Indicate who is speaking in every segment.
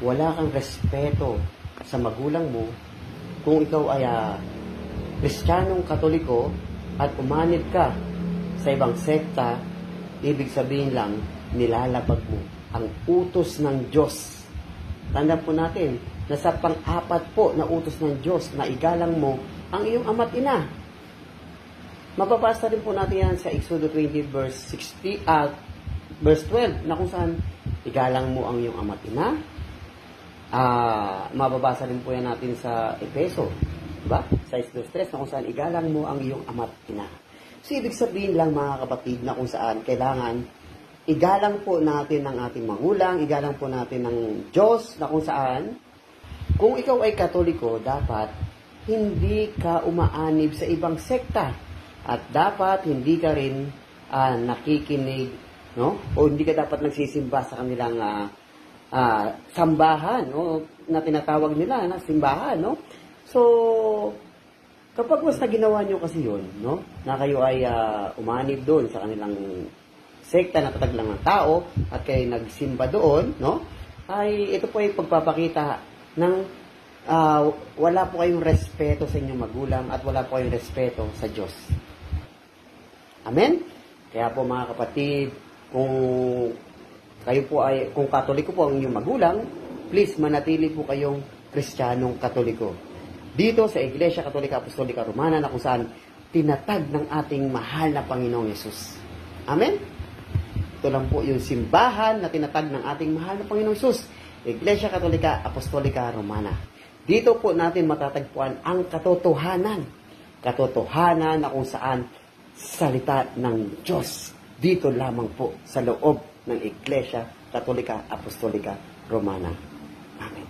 Speaker 1: wala kang respeto sa magulang mo, kung ikaw ay Kristiyanong Katoliko at umanib ka sa ibang sekta, ibig sabihin lang, nilalabag mo ang utos ng Diyos. Tandaan po natin, nasa pang-apat po na utos ng Diyos na igalang mo ang iyong ama't ina. Mababasa rin po natin yan sa Exodus 20 verse 12 na kung saan igalang mo ang iyong ama't ina. Mababasa rin po yan natin sa Efeso, diba? Sa 6:3 na kung saan igalang mo ang iyong ama't ina. So, ibig sabihin lang mga kapatid na kung saan kailangan igalang po natin ang ating magulang, igalang po natin ng Diyos na kung saan kung ikaw ay Katoliko, dapat hindi ka umaanib sa ibang sekta at dapat hindi ka rin nakikinig, no? O hindi ka dapat nagsisimba sa kanilang sambahan, no? Na tinatawag nila na simbahan, no? So, kapag mas na ginawa nyo kasi yun, no? Na kayo ay umanib doon sa kanilang sekta na tatag lang ng tao at kayo nagsimba doon, no? Ay ito po ay pagpapakita ng wala po kayong respeto sa inyong magulang at wala po kayong respeto sa Diyos. Amen? Kaya po mga kapatid, kung kayo po ay, kung Katoliko po ang inyong magulang, please manatili po kayong Kristiyanong Katoliko. Dito sa Iglesia Katolika Apostolika Romana na kung saan tinatag ng ating mahal na Panginoong Yesus. Amen? Ito lang po yung simbahan na tinatag ng ating mahal na Panginoong Yesus. Iglesia Katolika Apostolika Romana. Dito po natin matatagpuan ang katotohanan. Katotohanan na kung saan salita ng Diyos. Dito lamang po sa loob ng Iglesia Katolika Apostolika Romana. Amen.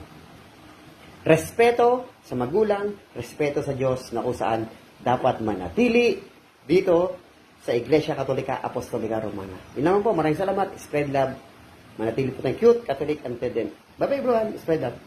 Speaker 1: Respeto sa magulang, respeto sa Diyos na kung saan dapat manatili dito sa Iglesia Katolika Apostolika Romana. Yun naman po, maraming salamat. Spread love. Manatili po tayong cute, Catholic, and Bye-bye everyone. Spread love.